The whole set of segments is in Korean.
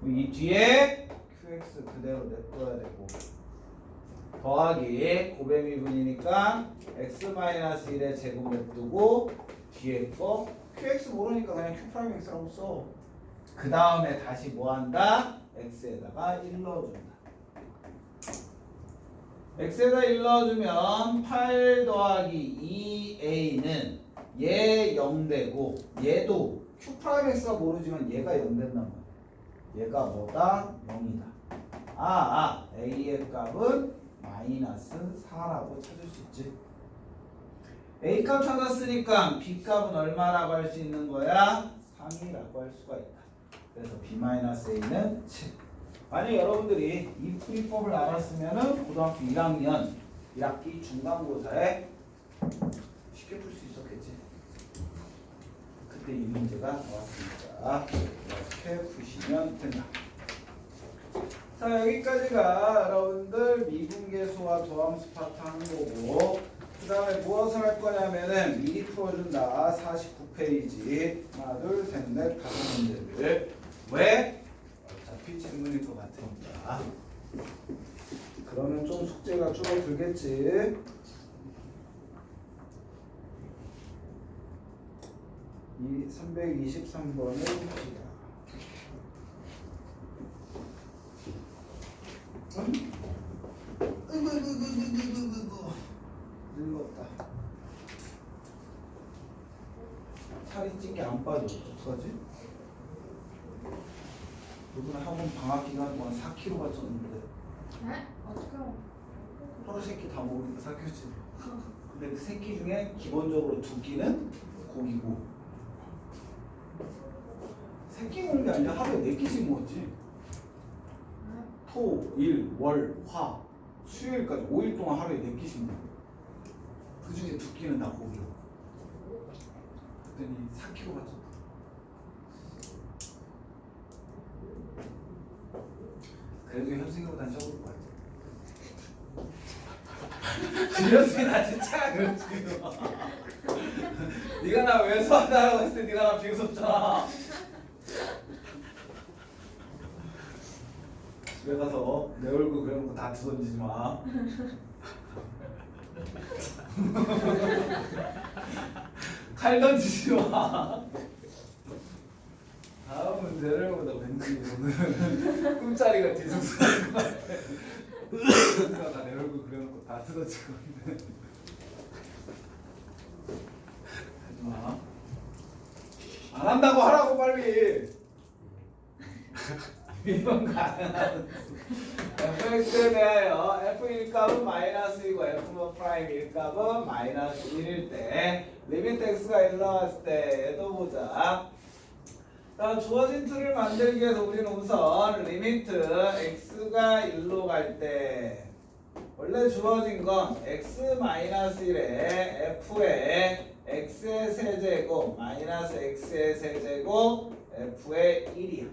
이 뒤에 qx 그대로 냅둬야 되고 더하기 고배미분이니까 x-1의 제곱 냅두고 뒤에 거 qx 모르니까 그냥 q'x라고 써. 그 다음에 다시 뭐 한다? x에다가 1 넣어준다. x에다 1 넣어주면 8 더하기 2a는 얘 0되고 얘도 q'x가 모르지만 얘가 0 된단 말이야. 얘가 뭐다? 0이다. a의 값은 마이너스 4라고 찾을 수 있지. a 값 찾았으니까 b 값은 얼마라고 할 수 있는 거야? 3이라고 할 수가 있다. 그래서 b-a는 7. 만약 여러분들이 이 풀이법을 알았으면 고등학교 1학년 1학기 중간고사에 쉽게 풀 수 있었겠지. 그때 이 문제가 나왔으니까 이렇게 푸시면 된다. 자, 여기까지가 여러분들 미분계수와 도함수 파트 하는 거고, 그 다음에 무엇을 할 거냐면은 미리 풀어준다. 49페이지 하나 둘 셋 넷 다섯 문제를. 왜? 어차피 질문일 것 같으니까. 그러면 좀 숙제가 줄어들겠지. 이 323번을 봅시다. 늙었다. 살이 찐 게 안 빠져. 어떡하지? 요번에 학원 방학 기간 동안 4kg가 쪘는데. 네? 어떡해요? 하루 세끼 다 먹으니까 4kg 찌네. 근데 그 세끼 중에 기본적으로 2끼는 고기고. 세끼 먹는 게 아니라 하루에 4끼씩 먹었지. 토, 일, 월, 화, 수요일까지 5일 동안 하루에 4끼씩 먹어. 그 중에 2끼는 다 고기로. 그랬더니 4kg가 쪘다. 그래도 현승이보단 적을 것 같아. 주현승이 나 진짜 그렇지. 네가 나 왜 수학하라고 했을 때 네가 나 비웃었잖아. 집에 가서 내 얼굴 그려놓고 다 던지지 마. 칼 던지지 마. 다음 문제를 보다 왠지 오늘 꿈자리가 뒤숭숭할 것 같아. 다 내 얼굴 그려놓고 다 뜯어질 건데. 하지마. 안 한다고 하라고 빨리. 이건 가능한. fx에 대하여 f1 값은 마이너스 2고 f 프라임 1 값은 마이너스 1일 때 리미트 x가 1 나왔을 때 얘도 보자. 자, 주어진 틀을 만들기 위해서 우리는 우선 리미트 x가 1로 갈 때 원래 주어진 건 x-1에 f의 x의 세제곱 마이너스 x의 세제곱 f의 1이야.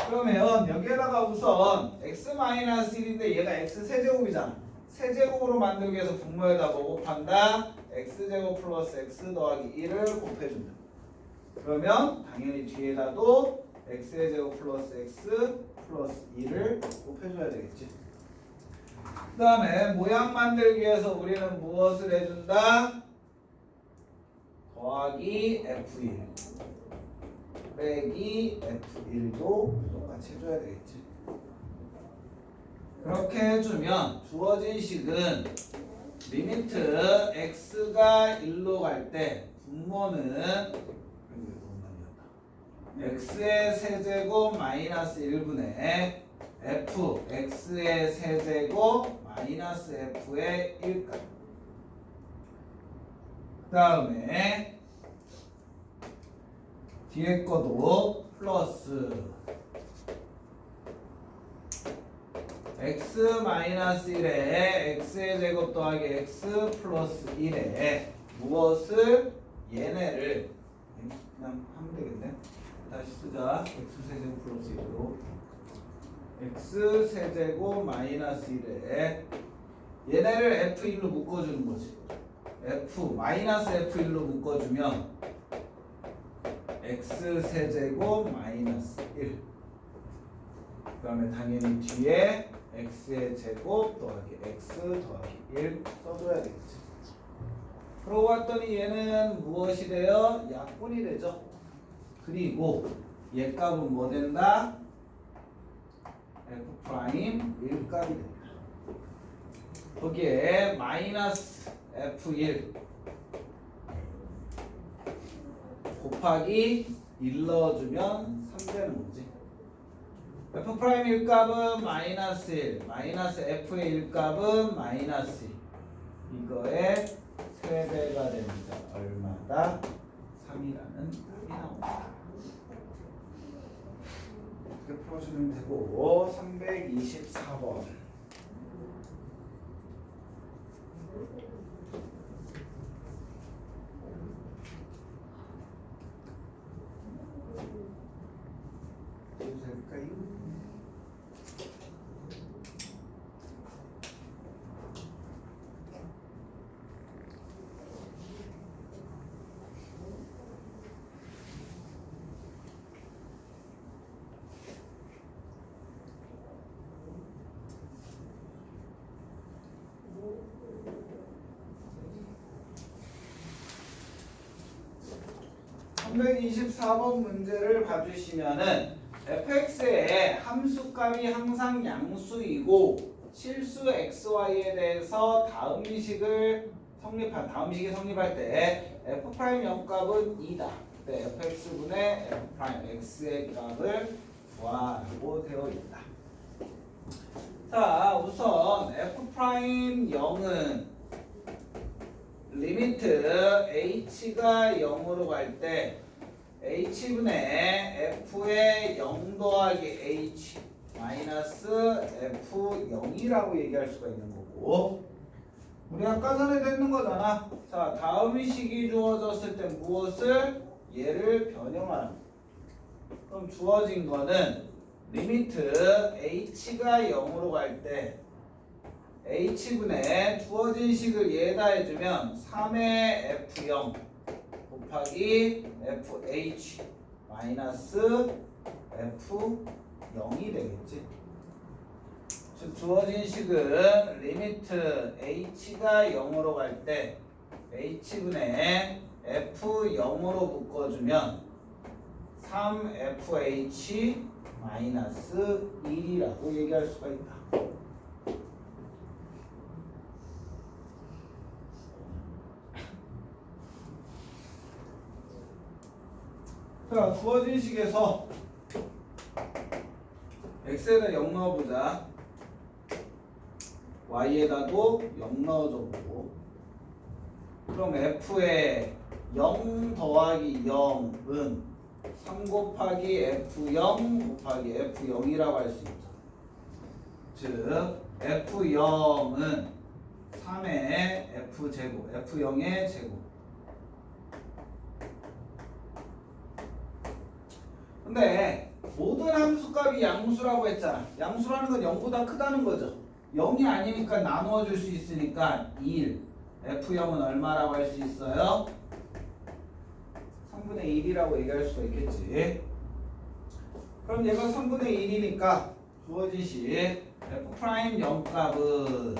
그러면 여기에다가 우선 x-1인데 얘가 x 세제곱이잖아. 세제곱으로 만들기 위해서 분모에다 뭐 곱한다? x제곱 플러스 x 더하기 1을 곱해준다. 그러면 당연히 뒤에다도 x의 제곱 플러스 x 플러스 2를 곱해줘야 되겠지. 그 다음에 모양 만들기 위해서 우리는 무엇을 해준다? 더하기 f1 빼기 f1도 똑같이 해줘야 되겠지. 그렇게 해주면 주어진 식은 리미트 x가 1로 갈 때 분모는 x의 세제곱 마이너스 1분의 f x의 세제곱 마이너스 f의 1값. 그 다음에 뒤에 거도 플러스 x-1에 x의 제곱 더하기 x 플러스 1에 무엇을 얘네를 그냥 하면 되겠네. 다시 쓰자. x세제곱 플러스 1로 x세제곱 마이너스 1에 얘네를 f1로 묶어주는 거지. f 마이너스 f1로 묶어주면 x세제곱 마이너스 1 그다음에 당연히 뒤에 x의 제곱 더하기 x 더하기 1 써줘야 되겠지. 그러고 봤더니 얘는 무엇이 돼요? 약분이 되죠. 그리고 얘 값은 뭐 된다? f' 1값이 된다. 거기에 마이너스 f1 곱하기 1 넣어주면 3 되는 거지. f' 1값은 마이너스 1, 마이너스 f의 1값은 마이너스 2. 이거의 3배가 됩니다. 얼마다? 3이라는 답이 나옵니다. 이렇게 풀어주면 되고 324번 해도 될까요? (324번) 문제를 봐주시면은 fx의 함수값이 항상 양수이고 실수 xy에 대해서 다음식이 성립할 때 f' 0값은 2다. 그때 fx분의 f' x의 값을 구하라고 되어 있다. 자, 우선 f' 0은 리미트 h가 0으로 갈 때 h분의 f의 0 더하기 h 마이너스 f0이라고 얘기할 수가 있는 거고, 우리 아까 전에 됐는 거잖아. 자, 다음 식이 주어졌을 때 무엇을? 얘를 변형하는. 그럼 주어진 거는 리미트 h가 0으로 갈 때 h분의 주어진 식을 얘에다 해주면 3의 f0 곱하기 fh 마이너스 f0이 되겠지. 즉 주어진 식은 리미트 h가 0으로 갈 때 h분의 f0으로 묶어주면 3fh 마이너스 1이라고 얘기할 수가 있다. 자, 주어진 식에서 x에다 0 넣어보자. y에다도 0 넣어줘보고. 그럼 f의 0 더하기 0은 3 곱하기 f0 곱하기 f0이라고 할 수 있죠. 즉 f0은 3의 f제곱, f0의 제곱. 근데 모든 함수값이 양수라고 했잖아. 양수라는 건 0보다 크다는 거죠. 0이 아니니까 나누어 줄 수 있으니까 1. f0은 얼마라고 할 수 있어요? 3분의 1이라고 얘기할 수가 있겠지. 그럼 얘가 3분의 1이니까 주어진 식 f'0 값은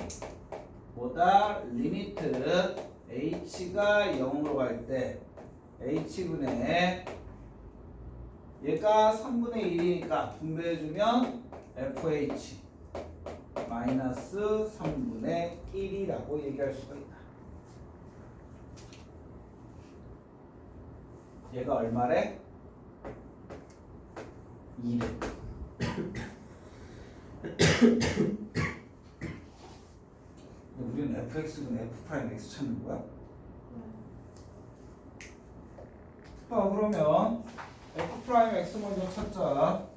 뭐다? 리미트 h가 0으로 갈 때 h분의 얘가 3분의 1이니까 분배해주면 fh 마이너스 3분의 1이라고 얘기할 수가 있다. 얘가 얼마래? 2래. 우리는 fx분의 f'(x) 찾는 거야? 자, 그러면 f'(x) 먼저 찾자.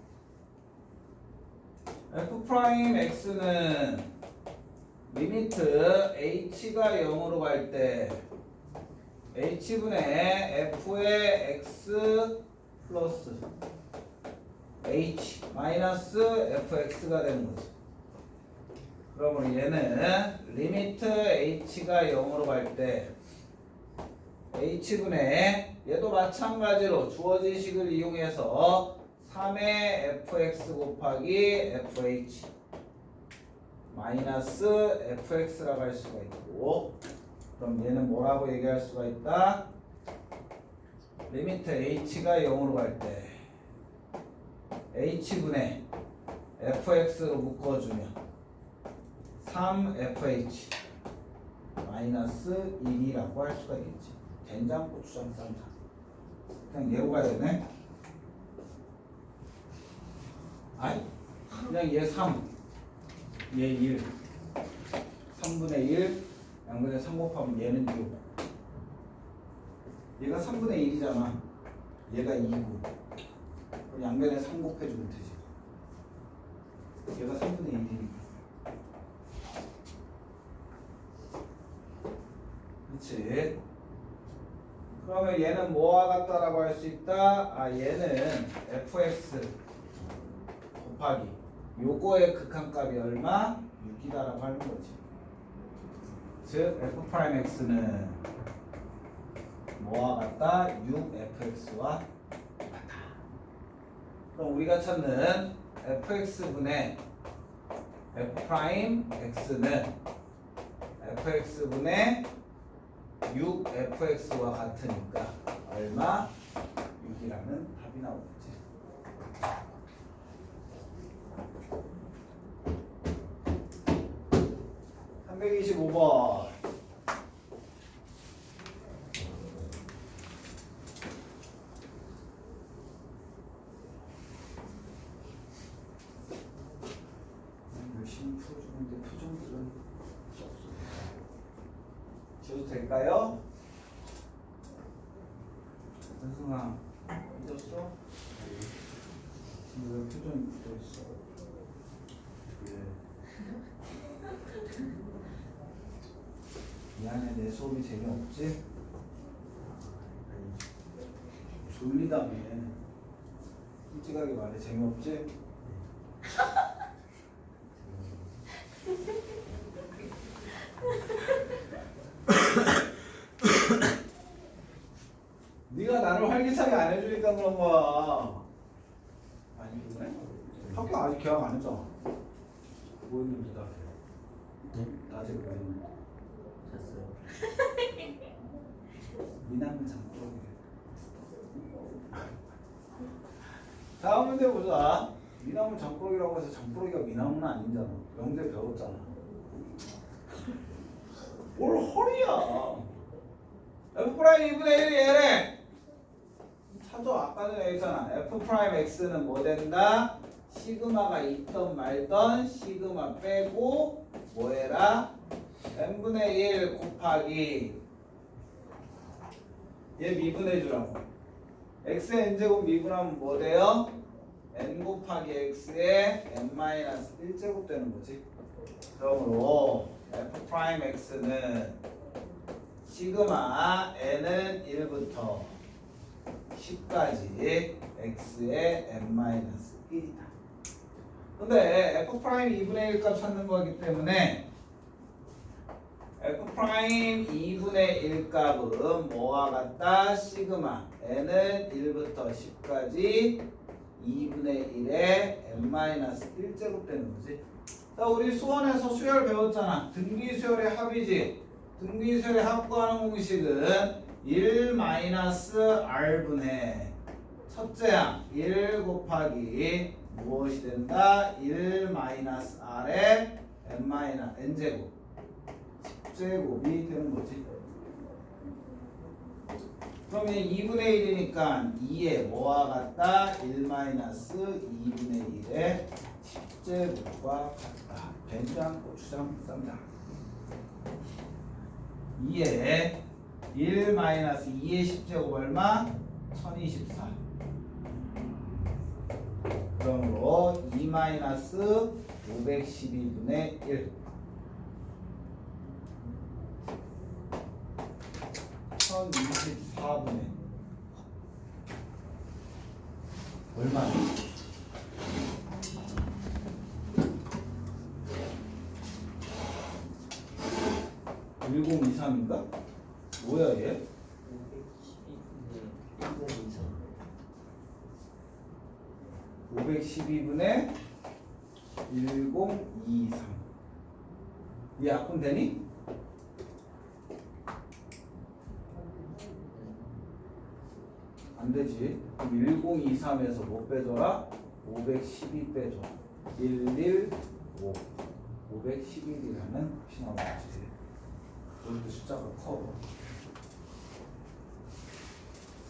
f'x는 리미트 h가 0으로 갈 때 h분의 f의 x 플러스 h 마이너스 fx가 되는 거지. 그러면 얘는 리미트 h가 0으로 갈 때 h분의 얘도 마찬가지로 주어진 식을 이용해서 3의 fx 곱하기 fh 마이너스 fx라고 할 수가 있고, 그럼 얘는 뭐라고 얘기할 수가 있다? 리미트 h가 0으로 갈 때 h분의 fx로 묶어주면 3fh 마이너스 1이라고 할 수가 있겠지. 된장, 고추장, 쌈장. 그냥 예고가 되네. 아니, 그냥 얘 3, 얘 1. 3분의 1, 양분의 3 곱하면 얘는 6. 얘가 3분의 1이잖아. 얘가 2고. 그럼 양변에 3 곱해주면 되지. 얘가 3분의 1이니까. 그렇지. 그러면 얘는 뭐와 같다라고 할 수 있다? 아, 얘는 fx 곱하기 요거의 극한값이 얼마? 6이다라고 하는 거지. 즉 f'x는 뭐와 같다? 6fx와 같다. 그럼 우리가 찾는 fx분의 f'x는 fx분의 6fx와 같으니까 얼마? 6이라는 답이 나오겠지. (325번) 열심히 풀어주는데 표정들은 쏙쏙. 지워도 될까요? 현승아 잊었어? 왜 표정이 굳어있어? 미안해, 내 수업이 재미없지? 졸리다며. 솔직하게 말해, 재미없지? 네가 나를 활기차게 안 해주니까 그런 거야. 아니 그래? 학교 아직 개학 안 했잖아. 뭐 했는데 나? 네? 낮에 뭐 했는데? 잤어요. 미남은 장꾸러기. 다음 문제 보자. 미남은 장꾸러기라고 해서 장꾸러기가 미남은 아니잖아. 영재 배웠잖아. 뭘 허리야? f 프라임 2분의 1이 얘네. 찾아. 아까 전에 얘기했잖아. f 프라임 x는 뭐 된다? 시그마가 있던 말던 시그마 빼고 뭐 해라? n분의 1 곱하기 얘 미분해주라고. x의 n제곱 미분하면 뭐 돼요? n 곱하기 x의 n-1제곱 되는 거지. 그러므로 f 프라임 x는 시그마 n은 1부터 10까지 x의 n-1이다. 근데 f 프라임 2분의 1값 찾는 거기 때문에 f 프라임 2분의 1 값은 뭐와 같다? 시그마 n은 1부터 10까지 2분의 1의 n-1제곱 되는 거지. 자, 우리 수원에서 수열 배웠잖아. 등비수열의 합이지. 등비수열의 합 구하는 공식은 1-r분의 첫째 항 1 곱하기 무엇이 된다? 1-r의 n-n제곱 10제곱이 되는 거지. 그러면 2분의 1이니까 2에 뭐와 같다? 1-2분의 1의 10제곱과 같다. 된장, 고추장, 쌈장. 2에 1-2의 10제곱 얼마? 1024. 그러므로 2-512분의 1 1024분의 얼마야? 1023인가? 뭐야 얘? 512분의 1023. 512분의 1023. 이 약분 되니? 안 되지. 그럼 1023에서 뭐 빼줘라? 512 빼줘라. 115. 511이라는 값이 나오지. 여기도 숫자가 커.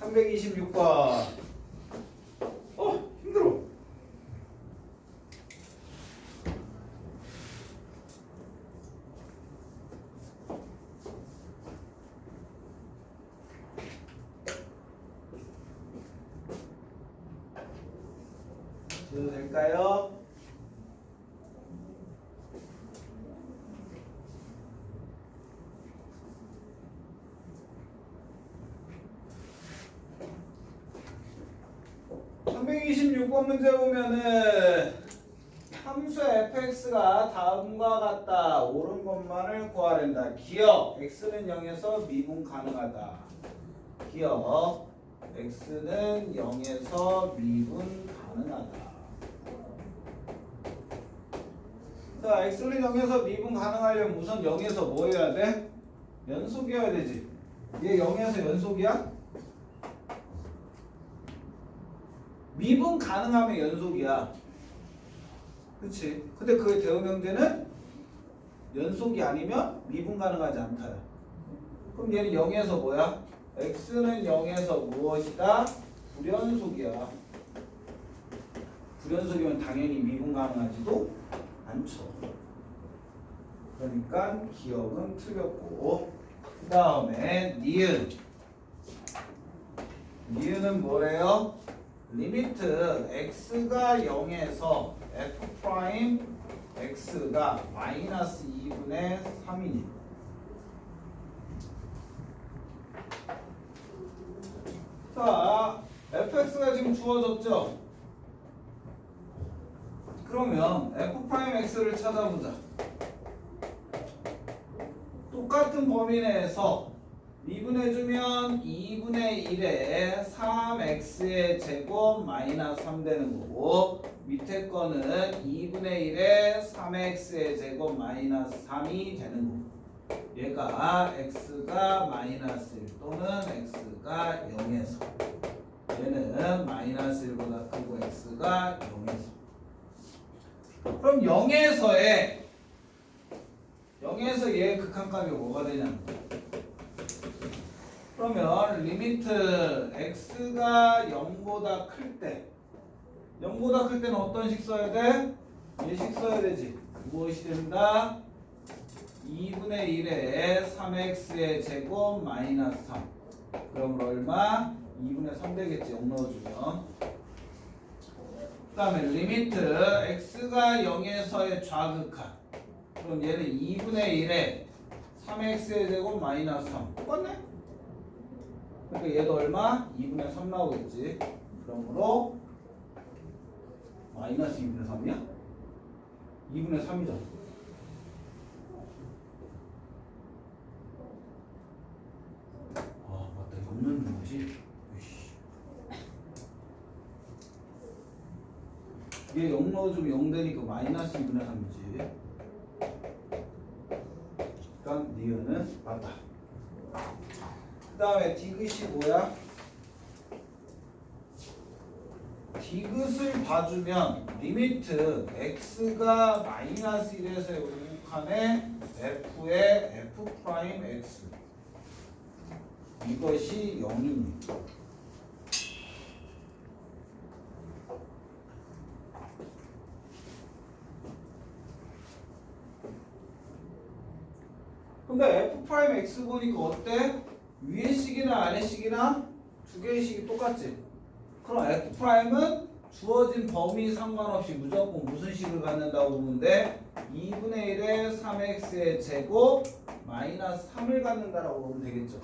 326번. 힘들어. 해도 될까요? (326번) 문제 보면은 함수 fx가 다음과 같다. 옳은 것만을 구하랜다. 기억 x는 0에서 미분 가능하다. 기억 x는 0에서 미분 가능하다. 자, x는 0에서 미분 가능하려면 우선 0에서 뭐 해야 돼? 연속이어야 되지. 얘 0에서 연속이야? 미분 가능하면 연속이야. 그치? 근데 그의 대응 형태는 연속이 아니면 미분 가능하지 않다야. 그럼 얘는 0에서 뭐야? x는 0에서 무엇이다? 불연속이야. 불연속이면 당연히 미분 가능하지도 않죠. 그러니까 기억은 틀렸고, 그 다음에 니은. 니은은 뭐래요? 리미트 x가 0에서 f 프라임 x가 마이너스 2분의 3이니. 자, fx가 지금 주어졌죠? 그러면 f 프라임 x를 찾아보자. 똑같은 범위 내에서 미분해주면 2분의 1에 3x의 제곱 마이너스 3 되는 거고, 밑에 거는 2분의 1에 3x의 제곱 마이너스 3이 되는 거고, 얘가 x가 마이너스 1 또는 x가 0에서, 얘는 마이너스 1보다 크고 x가 0에서. 그럼 0에서 얘의 극한값이 뭐가 되냐는 거야. 그러면 리미트 x가 0보다 클 때, 0보다 클 때는 어떤 식 써야 돼? 얘식 써야 되지. 무엇이 된다? 2분의 1에 3x의 제곱 마이너스 3. 그럼 얼마? 2분의 3 되겠지. 0 넣어주면. 그 다음에 리미트 x가 0에서의 좌극한. 그럼 얘는 2분의 1에 3x의 제곱 마이너스 3. 똑같네? 그러니까 얘도 얼마? 2분의 3 나오겠지. 그러므로 마이너스 2분의 3이야? 2분의 3이잖아. 아 맞다. 0 넣는 거지. 얘 0 넣어주면 0 되니까 마이너스 2분의 3이지. 그러니까 니은은 맞다. 그 다음에 디귿이 뭐야? 디귿을 봐주면 리미트 x가 마이너스 1에서의 우극한의 f의 f 프라임 x, 이것이 0입니다. 근데 f 프라임 x 보니까 어때? 위의 식이나 아래 식이나 두 개의 식이 똑같지? 그럼 f 프라임은 주어진 범위 상관없이 무조건 무슨 식을 갖는다고 보는데 2분의 1에 3x의 제곱 마이너스 3을 갖는다라고 보면 되겠죠.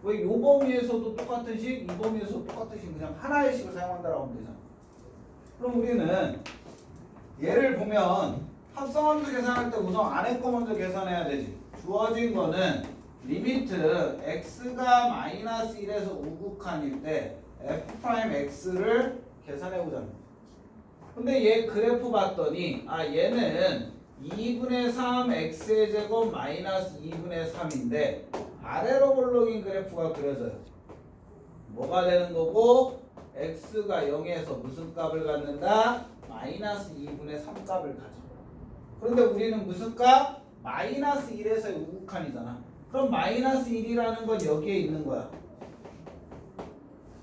왜 이 범위에서도 똑같은 식, 이 범위에서도 똑같은 식, 그냥 하나의 식을 사용한다라고 하면 되잖아. 그럼 우리는 얘를 보면 합성함수 계산할 때 우선 안에 거 먼저 계산해야 되지. 주어진 거는 리미트 x가 마이너스 1에서 우극한일 때 f 프라임 x를 계산해 보자는 거지. 근데 얘 그래프 봤더니 얘는 2분의 3 x의 제곱 마이너스 2분의 3인데 아래로 볼록인 그래프가 그려져요. 뭐가 되는 거고 x가 0에서 무슨 값을 갖는다? 마이너스 2분의 3 값을 가져. 그런데 우리는 무슨 값? 마이너스 1에서의 우극한이잖아. 그럼 마이너스 1이라는 건 여기에 있는 거야.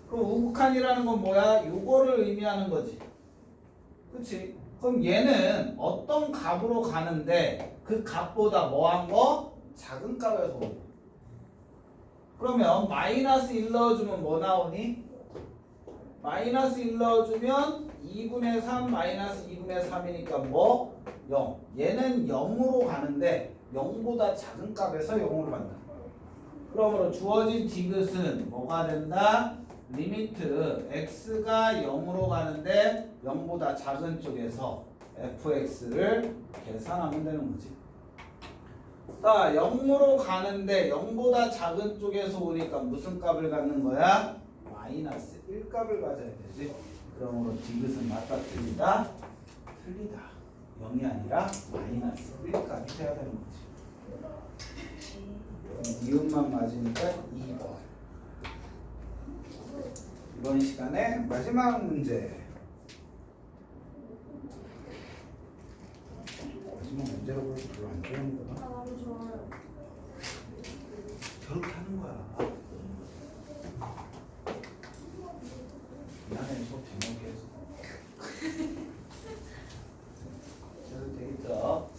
그럼 우극한이라는 건 뭐야? 요거를 의미하는 거지. 그치? 그럼 얘는 어떤 값으로 가는데 그 값보다 뭐한 거? 작은 값에서 오고. 그러면 마이너스 1 넣어주면 뭐 나오니? 마이너스 1 넣어주면 2분의 3 마이너스 2분의 3이니까 뭐? 0. 얘는 0으로 가는데 0보다 작은 값에서 0으로 간다. 그러므로 주어진 디귿은 뭐가 된다? 리미트 x가 0으로 가는데 0보다 작은 쪽에서 fx를 계산하면 되는 거지. 자, 0으로 가는데 0보다 작은 쪽에서 오니까 무슨 값을 갖는 거야? 마이너스 1 값을 가져야 되지. 그러므로 디귿은 맞다 틀리다? 틀리다. 0이 아니라 마이너스 1 값이 돼야 되는 거지. 니은만 맞으니까 2번. 이번 시간의 마지막 문제. 마지막 문제라고 해서 별로 안 좋아하는 거다. 너무 좋아요. 저렇게 하는 거야. 미안해, 수업 재미없게 해서. 그래도 되겠죠?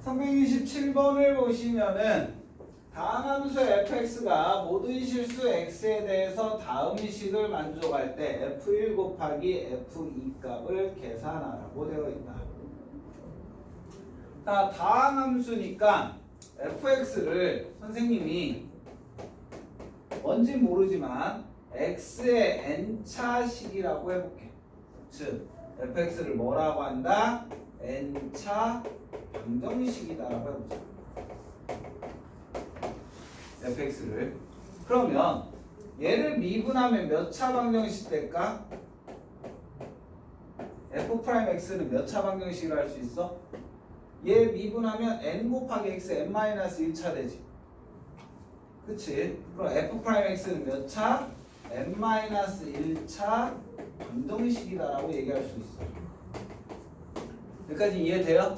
(327번을) 보시면은 다음 함수 fx가 모든 실수 x에 대해서 다음 식을 만족할 때 f1 곱하기 f2 값을 계산하라고 되어 있다. 자, 다음 함수니까 fx를 선생님이 뭔지 모르지만 x의 n차 식이라고 해볼게. 즉 fx를 뭐라고 한다? n차 방정식이다라고 해보자. fx를. 그러면 얘를 미분하면 몇 차 방정식 될까? f'x는 몇 차 방정식을 할 수 있어? 얘 미분하면 n 곱하기 x n-1차 되지. 그치? 그럼 f'x는 몇 차? n-1차 방정식이다라고 얘기할 수 있어. 여기까지 이해돼요?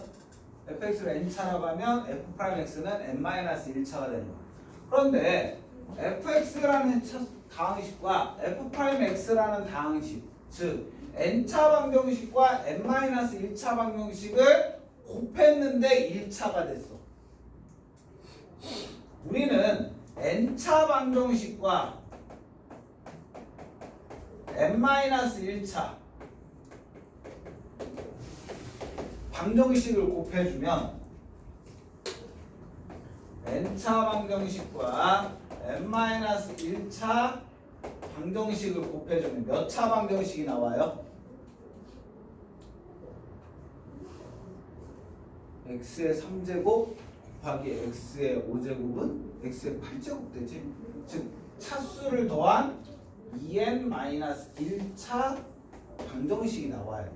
fx를 n차라고 하면 f'x는 n-1차가 되는 거야. 그런데 fx라는 다항식과 f'x라는 다항식, 즉 n차 방정식과 n-1차 방정식을 곱했는데 1차가 됐어. 우리는 n차 방정식과 n-1차 방정식을 곱해주면 n차 방정식과 n-1차 방정식을 곱해주면 몇 차 방정식이 나와요? x의 3제곱 곱하기 x의 5제곱은 x의 8제곱 되지. 즉 차수를 더한 2n-1차 방정식이 나와야 돼.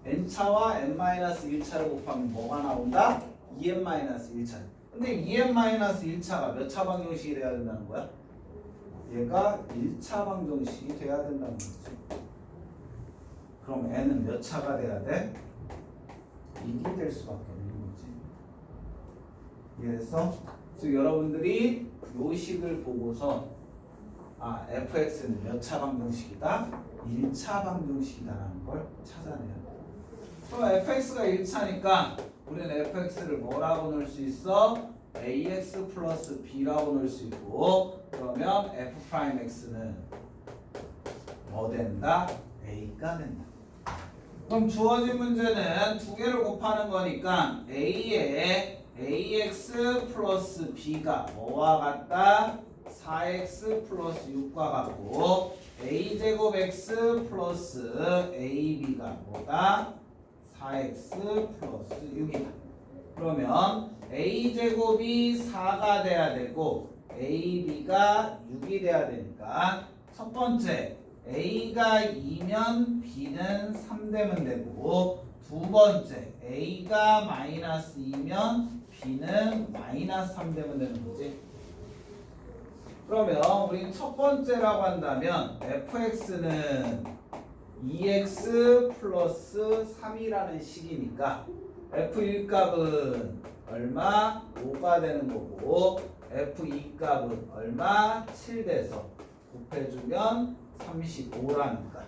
n차와 n-1차를 곱하면 뭐가 나온다? 2n-1차. 근데 2n-1차가 몇 차 방정식이 돼야 된다는 거야? 얘가 1차 방정식이 돼야 된다는 거지. 그럼 n은 몇 차가 돼야 돼? 1이 될 수밖에 없는 거지. 그래서 즉 여러분들이 요 식을 보고서 fx는 몇 차 방정식이다? 1차 방정식이다라는 걸 찾아내야 돼. 그럼 fx가 1차니까 우리는 fx를 뭐라고 넣을 수 있어? ax 플러스 b라고 넣을 수 있고, 그러면 f'x는 뭐 된다? a가 된다. 그럼 주어진 문제는 두 개를 곱하는 거니까 a에 ax 플러스 b가 뭐와 같다? 4x 플러스 6과 같고 a제곱 x 플러스 ab가 뭐다? 4x 플러스 6이다. 그러면 a제곱이 4가 돼야 되고 ab가 6이 돼야 되니까 첫 번째 a가 2면 b는 3 되면 되고 두 번째 a가 마이너스 2면 b는 마이너스 3 되면 되는 거지. 그러면 우리 첫 번째라고 한다면 fx는 2x 플러스 3이라는 식이니까 f1 값은 얼마? 5가 되는 거고 f2 값은 얼마? 7 돼서 곱해주면 35라니까.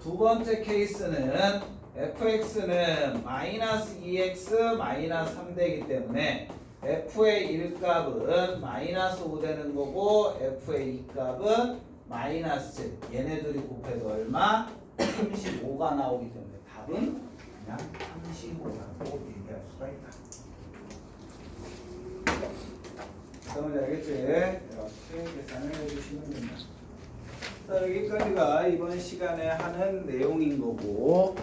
두 번째 케이스는 fx는 마이너스 2x 마이너스 3 되기 때문에 f의 1 값은 마이너스 5 되는 거고 f의 2 값은 마이너스 7. 얘네들이 곱해도 얼마? 35가 나오기 때문에 답은 그냥 35라고 얘기할 수가 있다. 그러면 알겠지? 이렇게 계산을 해주시면 됩니다. 자, 여기까지가 이번 시간에 하는 내용인 거고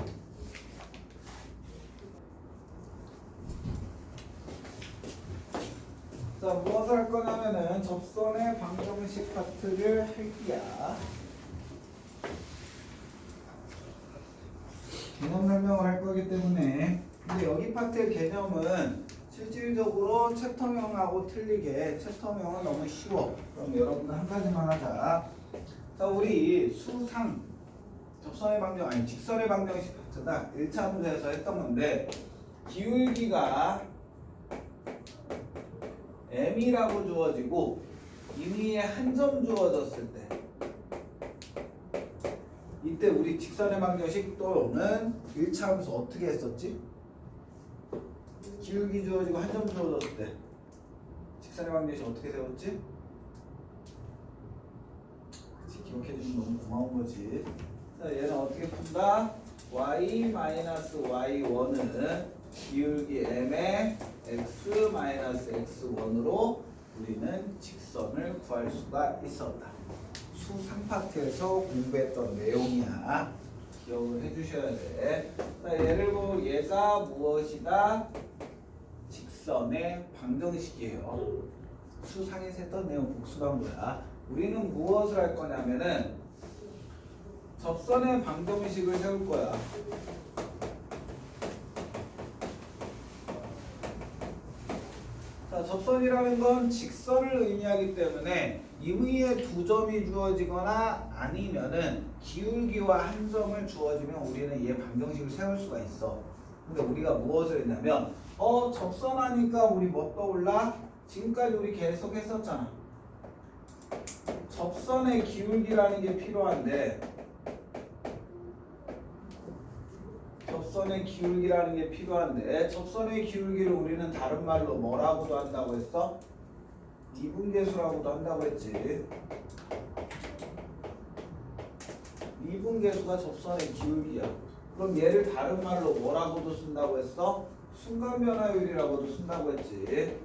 자, 무엇을 할 거냐면은 접선의 방정식 파트를 할게야. 개념 설명을 할 거기 때문에 근데 여기 파트의 개념은 실질적으로 챕터명하고 틀리게 챕터명은 너무 쉬워. 그럼 여러분들 한 가지만 하자. 자, 우리 수상 접선의 방정 아니 직선의 방정식 파트다 1차 문제에서 했던 건데 기울기가 m이라고 주어지고 이 위에 한 점 주어졌을 때 이때 우리 직선의 방정식 또는 1차 함수 어떻게 했었지? 기울기 주어지고 한 점 주어졌을 때 직선의 방정식 어떻게 세웠지? 그치, 기억해주면 너무 고마운 거지. 자, 얘는 어떻게 푼다? y-y1은 기울기 m의 x-x1으로 우리는 직선을 구할 수가 있었다. 수3 파트에서 공부했던 내용이야. 기억을 해주셔야 돼. 자, 예를 들어 얘가 무엇이다? 직선의 방정식이에요. 수상에서 했던 내용 복습한 거야. 우리는 무엇을 할 거냐면은 접선의 방정식을 세울 거야. 자, 접선이라는 건 직선을 의미하기 때문에 이 위에 두 점이 주어지거나 아니면은 기울기와 한 점을 주어지면 우리는 얘 방정식을 세울 수가 있어. 근데 우리가 무엇을 했냐면 접선하니까 우리 뭐 떠올라? 지금까지 우리 계속 했었잖아. 접선의 기울기라는 게 필요한데 접선의 기울기를 우리는 다른 말로 뭐라고도 한다고 했어? 미분계수라고도 한다고 했지. 미분계수가 접선의 기울기야. 그럼 얘를 다른 말로 뭐라고도 쓴다고 했어? 순간변화율이라고도 쓴다고 했지.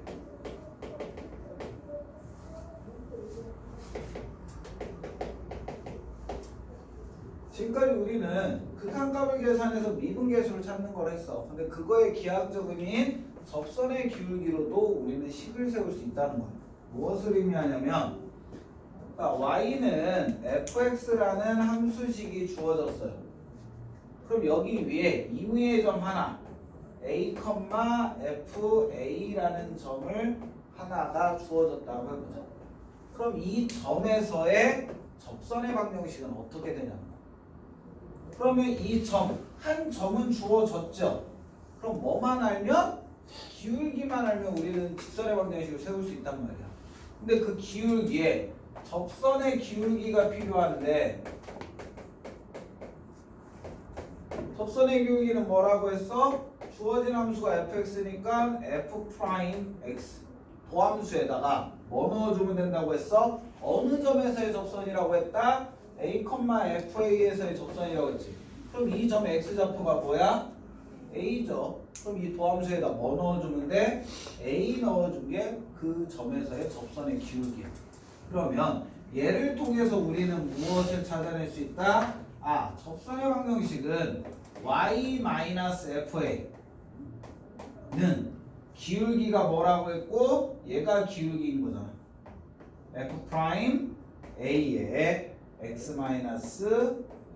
지금까지 우리는 극한값을 계산해서 미분계수를 찾는 걸 했어. 근데 그거의 기하학적 의미인 접선의 기울기로도 우리는 식을 세울 수 있다는 거야. 무엇을 의미하냐면 y는 fx라는 함수식이 주어졌어요. 그럼 여기 위에 이 위의 점 하나 a, fa라는 점을 하나가 주어졌다고 해보자. 그럼 이 점에서의 접선의 방정식은 어떻게 되냐는 거야. 그러면 이 점, 한 점은 주어졌죠. 그럼 뭐만 알면? 기울기만 알면 우리는 직선의 방정식을 세울 수 있단 말이야. 근데 그 기울기에 접선의 기울기가 필요한데 접선의 기울기는 뭐라고 했어? 주어진 함수가 fx니까 f'x 도함수에다가 뭐 넣어주면 된다고 했어? 어느 점에서의 접선이라고 했다? a, fa에서의 접선이라고 했지. 그럼 이 점 x좌표가 뭐야? A죠. 그럼 이 도함수에다 뭐 넣어주면 돼? A 넣어준 게 그 점에서의 접선의 기울기야. 그러면 얘를 통해서 우리는 무엇을 찾아낼 수 있다? 아, 접선의 방정식은 y-fa는 기울기가 뭐라고 했고 얘가 기울기인 거잖아. f 프라임 a의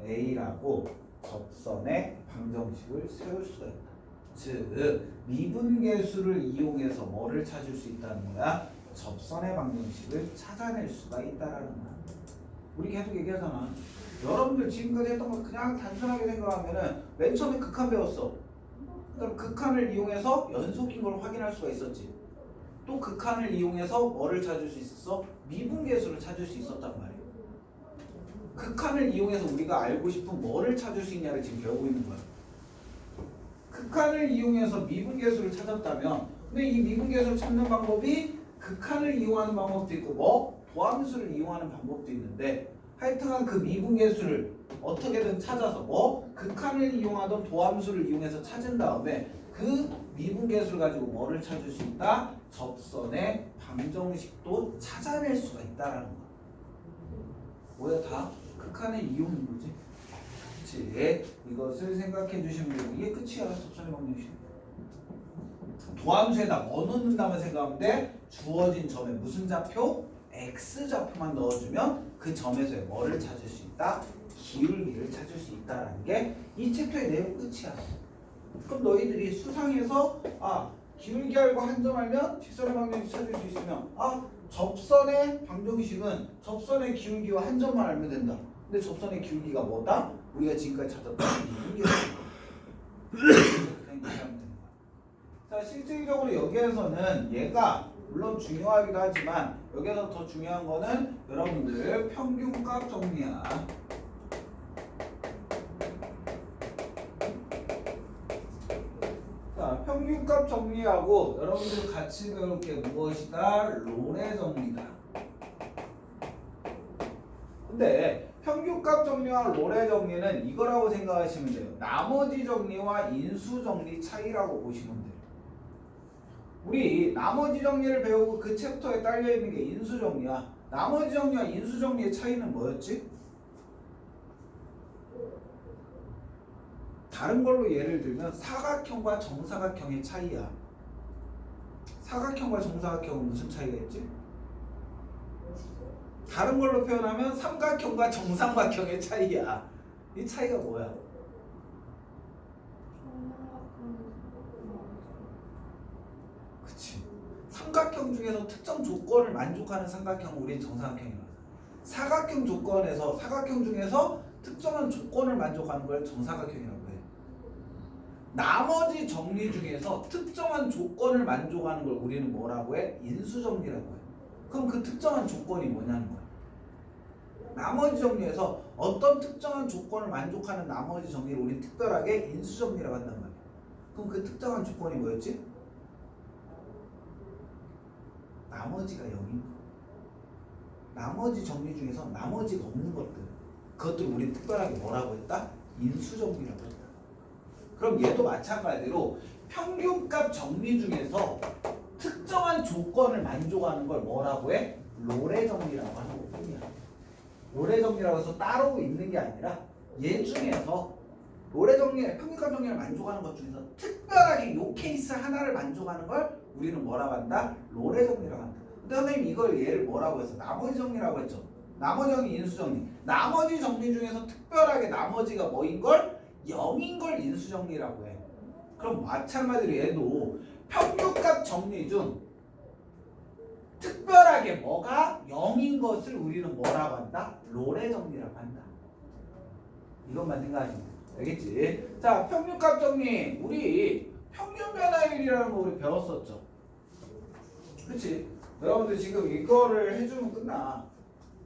x-a라고 접선의 방정식을 세울 수가 있다. 즉 미분계수를 이용해서 뭐를 찾을 수 있다는 거야? 접선의 방정식을 찾아낼 수가 있다라는 거야. 우리 계속 얘기하잖아. 여러분들 지금까지 했던 거 그냥 단순하게 생각하면은 맨 처음에 극한 배웠어. 그럼 극한을 이용해서 연속인 걸 확인할 수가 있었지. 또 극한을 이용해서 뭐를 찾을 수 있었어? 미분계수를 찾을 수 있었단 말이야. 극한을 이용해서 우리가 알고 싶은 뭐를 찾을 수 있냐를 지금 배우고 있는 거야. 극한을 이용해서 미분계수를 찾았다면, 근데 이 미분계수를 찾는 방법이 극한을 이용하는 방법도 있고 뭐 도함수를 이용하는 방법도 있는데, 하여튼간 그 미분계수를 어떻게든 찾아서 뭐 극한을 이용하던 도함수를 이용해서 찾은 다음에 그 미분계수를 가지고 뭐를 찾을 수 있다? 접선의 방정식도 찾아낼 수가 있다라는 거야. 뭐야, 다 극한을 이용인 거지. 그치? 이것을 생각해 주시면 되고 이게 끝이야. 접선의 방정식. 도함수에다 뭐 넣는다면 생각하면 돼? 주어진 점에 무슨 좌표? x좌표만 넣어주면 그 점에서의 뭐를 찾을 수 있다? 기울기를 찾을 수 있다라는 게 이 챕터의 내용 끝이야. 그럼 너희들이 수상에서 기울기 알고 한 점 알면 직선의 방정식 찾을 수 있으면 접선의 방정식은 접선의 기울기와 한 점만 알면 된다. 근데 접선의 기울기가 뭐다? 우리가 지금까지 찾았던 기울기였다. 자, 실질적으로 여기에서는 얘가 물론 중요하기도 하지만 여기에서 더 중요한 거는 여러분들 평균값 정리야. 자, 평균값 정리하고 여러분들 같이 배울 게 무엇이다? 롤의 정리다. 근데 평균값 정리와 롤의 정리는 이거라고 생각하시면 돼요. 나머지 정리와 인수 정리 차이라고 보시면 돼요. 우리 나머지 정리를 배우고 그 챕터에 딸려 있는 게 인수 정리야. 나머지 정리와 인수 정리의 차이는 뭐였지? 다른 걸로 예를 들면 사각형과 정사각형의 차이야. 사각형과 정사각형은 무슨 차이가 있지? 다른 걸로 표현하면 삼각형과 정삼각형의 차이야. 이 차이가 뭐야? 그치. 삼각형 중에서 특정 조건을 만족하는 삼각형은 우리는 정사각형이라고 하잖아. 사각형 조건에서 사각형 중에서 특정한 조건을 만족하는 걸 정사각형이라고 해. 나머지 정리 중에서 특정한 조건을 만족하는 걸 우리는 뭐라고 해? 인수정리라고 해. 그럼 그 특정한 조건이 뭐냐는 거야. 나머지 정리에서 어떤 특정한 조건을 만족하는 나머지 정리를 우리는 특별하게 인수정리라고 한단 말이야. 그럼 그 특정한 조건이 뭐였지? 나머지가 0인 거. 나머지 정리 중에서 나머지가 없는 것들, 그것들 우리 특별하게 뭐라고 했다? 인수정리라고 했다. 그럼 얘도 마찬가지로 평균값 정리 중에서 특정한 조건을 만족하는 걸 뭐라고 해? 롤의 정리라고 하는 것뿐이야. 롤의 정리라고 해서 따로 있는 게 아니라 얘 중에서 롤의 정리, 평균값 정리를 만족하는 것 중에서 특별하게 요 케이스 하나를 만족하는 걸 우리는 뭐라고 한다? 롤의 정리라고 한다. 근데 선생님 이걸 얘를 뭐라고 했어? 나머지 정리라고 했죠. 나머지 정리, 인수 정리. 나머지 정리 중에서 특별하게 나머지가 뭐인 걸? 0인 걸 인수 정리라고 해. 그럼 마찬가지로 얘도 평균값 정리 중 특별하게 뭐가 0인 것을 우리는 뭐라고 한다? 롤의 정리라고 한다. 이것만 생각하시면 돼. 알겠지? 자, 평균값 정리. 우리 평균 변화율이라는 거 우리 배웠었죠. 그치? 여러분들 지금 이거를 해주면 끝나.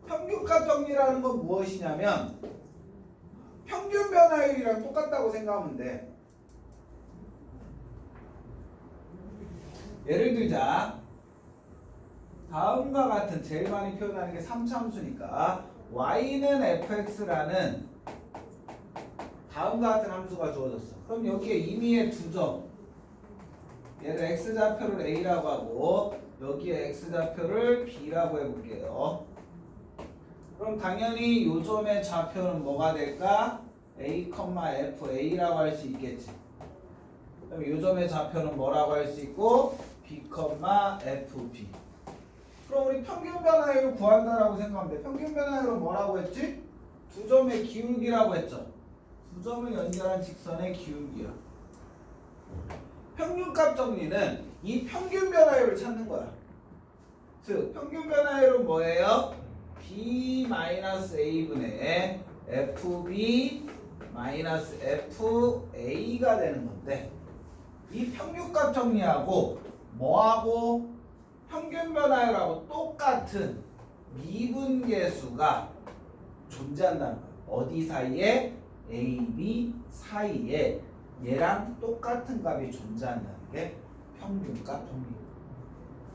평균값 정리라는 건 무엇이냐면 평균 변화율이랑 똑같다고 생각하면 돼. 예를 들자. 다음과 같은 제일 많이 표현하는 게 3차함수니까 y는 fx라는 다음과 같은 함수가 주어졌어. 그럼 여기에 임의의 두 점, 얘를 x좌표를 a라고 하고 여기에 x좌표를 b라고 해볼게요. 그럼 당연히 요 점의 좌표는 뭐가 될까? a, fa라고 할 수 있겠지. 그럼 요 점의 좌표는 뭐라고 할 수 있고? b, fb. 그럼 우리 평균 변화율을 구한다라고 생각하면 돼. 평균 변화율은 뭐라고 했지? 두 점의 기울기라고 했죠. 두 점을 연결한 직선의 기울기야. 평균값 정리는 이 평균 변화율을 찾는 거야. 즉 평균 변화율은 뭐예요? b-a분의 fb-fa가 되는 건데 이 평균값 정리하고 뭐하고 평균 변화율하고 똑같은 미분계수가 존재한다는 거야. 어디 사이에? A, B 사이에 얘랑 똑같은 값이 존재한다는 게 평균값 정리.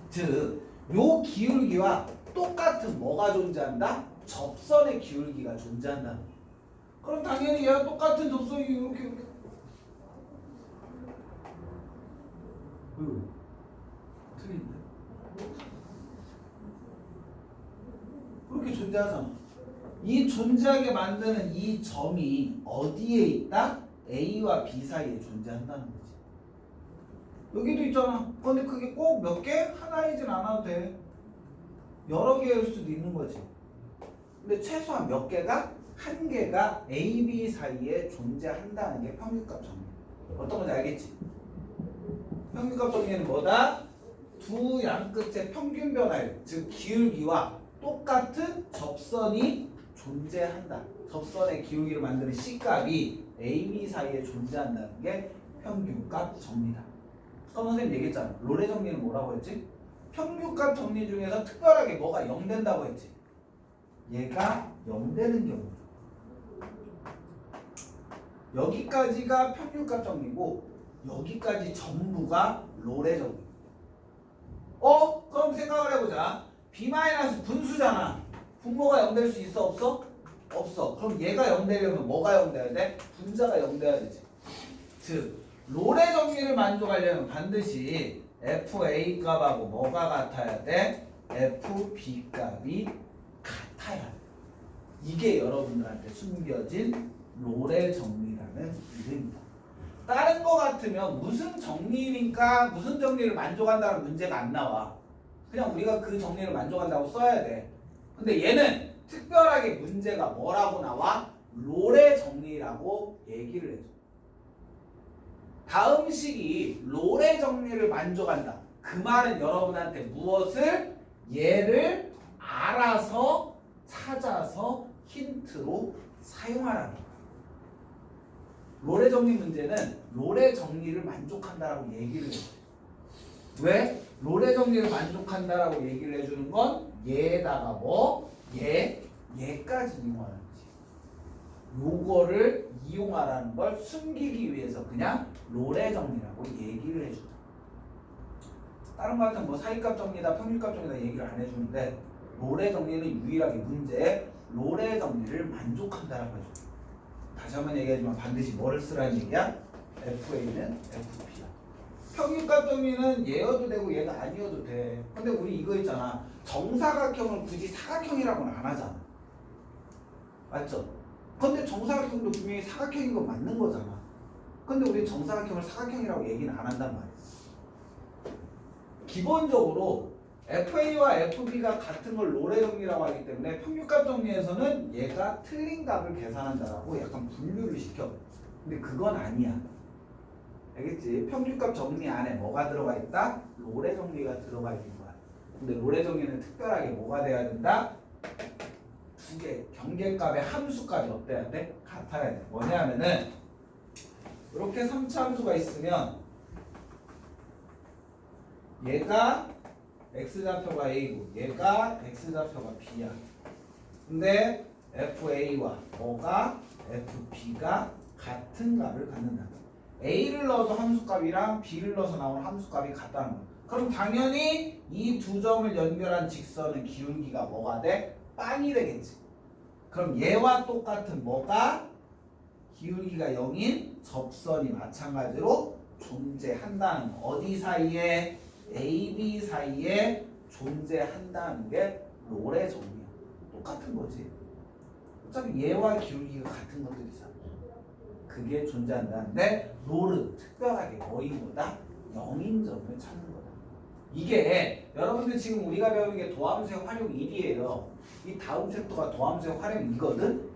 즉, 요 기울기와 똑같은 뭐가 존재한다? 접선의 기울기가 존재한다는 거야. 그럼 당연히 얘랑 똑같은 접선이 이렇게 틀린데? 그렇게 존재하잖아. 이 존재하게 만드는 이 점이 어디에 있다? A와 B 사이에 존재한다는 거지. 여기도 있잖아. 근데 그게 꼭 몇 개? 하나이진 않아도 돼. 여러 개일 수도 있는 거지. 근데 최소한 몇 개가? 한 개가 A, B 사이에 존재한다는 게 평균값 정리. 어떤 건지 알겠지? 평균값 정리는 뭐다? 두 양 끝의 평균 변화율, 즉 기울기와 똑같은 접선이 존재한다. 접선의 기울기를 만드는 C값이 A, B 사이에 존재한다는 게 평균값 정리다. 그럼 선생님 얘기했잖아. 롤의 정리는 뭐라고 했지? 평균값 정리 중에서 특별하게 뭐가 0 된다고 했지? 얘가 0 되는 경우. 여기까지가 평균값 정리고 여기까지 전부가 롤의 정리. 그럼 생각을 해보자. B- 분수잖아. 분모가 0 될 수 있어? 없어? 없어. 그럼 얘가 0 되려면 뭐가 0 돼야 돼? 분자가 0 돼야 되지. 즉 롤의 정리를 만족하려면 반드시 FA 값하고 뭐가 같아야 돼? FB 값이 같아야 돼. 이게 여러분들한테 숨겨진 롤의 정리라는 이름입니다. 다른 거 같으면 무슨 정리니까 무슨 정리를 만족한다는 문제가 안 나와. 그냥 우리가 그 정리를 만족한다고 써야 돼. 근데 얘는 특별하게 문제가 뭐라고 나와? 롤의 정리라고 얘기를 해줘. 다음 식이 롤의 정리를 만족한다. 그 말은 여러분한테 무엇을? 얘를 알아서 찾아서 힌트로 사용하라는 거야. 롤의 정리 문제는 롤의 정리를 만족한다라고 얘기를 해줘. 왜? 롤의 정리를 만족한다라고 얘기를 해주는 건 얘에다가 뭐? 얘까지 이용하는 거지. 요거를 이용하라는 걸 숨기기 위해서 그냥 롤의 정리라고 얘기를 해준다. 다른 거 같은 뭐 사이값 정리다, 평균값 정리다 얘기를 안 해주는데 롤의 정리는 유일하게 문제에 롤의 정리를 만족한다라고 해줘. 다시 한번 얘기하지만 반드시 뭐를 쓰라는 얘기야? FA는 FB야. 평균값 정리는 얘여도 되고 얘가 아니어도 돼. 근데 우리 이거 있잖아. 정사각형을 굳이 사각형이라고는 안 하잖아. 맞죠? 근데 정사각형도 분명히 사각형인 건 맞는 거잖아. 근데 우리 정사각형을 사각형이라고 얘기는 안 한단 말이야. 기본적으로 FA와 FB가 같은 걸 롤의 정리라고 하기 때문에 평균값 정리에서는 얘가 틀린 값을 계산한다라고 약간 분류를 시켜. 근데 그건 아니야. 알겠지? 평균값 정리 안에 뭐가 들어가 있다? 롤의 정리가 들어가 있는 거야. 근데 롤의 정리는 특별하게 뭐가 돼야 된다? 두 개, 경계값의 함수까지 어때야 돼? 같아야 돼. 뭐냐면은 이렇게 3차 함수가 있으면 얘가 x좌표가 a고 얘가 x좌표가 b야. 근데 fa와 뭐가 fb가 같은 값을 갖는다. a를 넣어도 함수값이랑 b를 넣어서 나오는 함수값이 같다는 거야. 그럼 당연히 이 두 점을 연결한 직선의 기울기가 뭐가 돼? 빵이 되겠지. 그럼 얘와 똑같은 뭐가? 기울기가 0인 접선이 마찬가지로 존재한다는 거. 어디 사이에? A, B 사이에 존재한다는 게 롤의 정의야. 똑같은 거지. 어차피 얘와 기울기가 같은 것들이잖아. 그게 존재한다는데 롤은 특별하게 뭐인거다? 0인 점을 찾는 거다. 이게 여러분들 지금 우리가 배우는 게 도함수의 활용 1이에요. 이 다음 챕터가 도함수의 활용 2거든.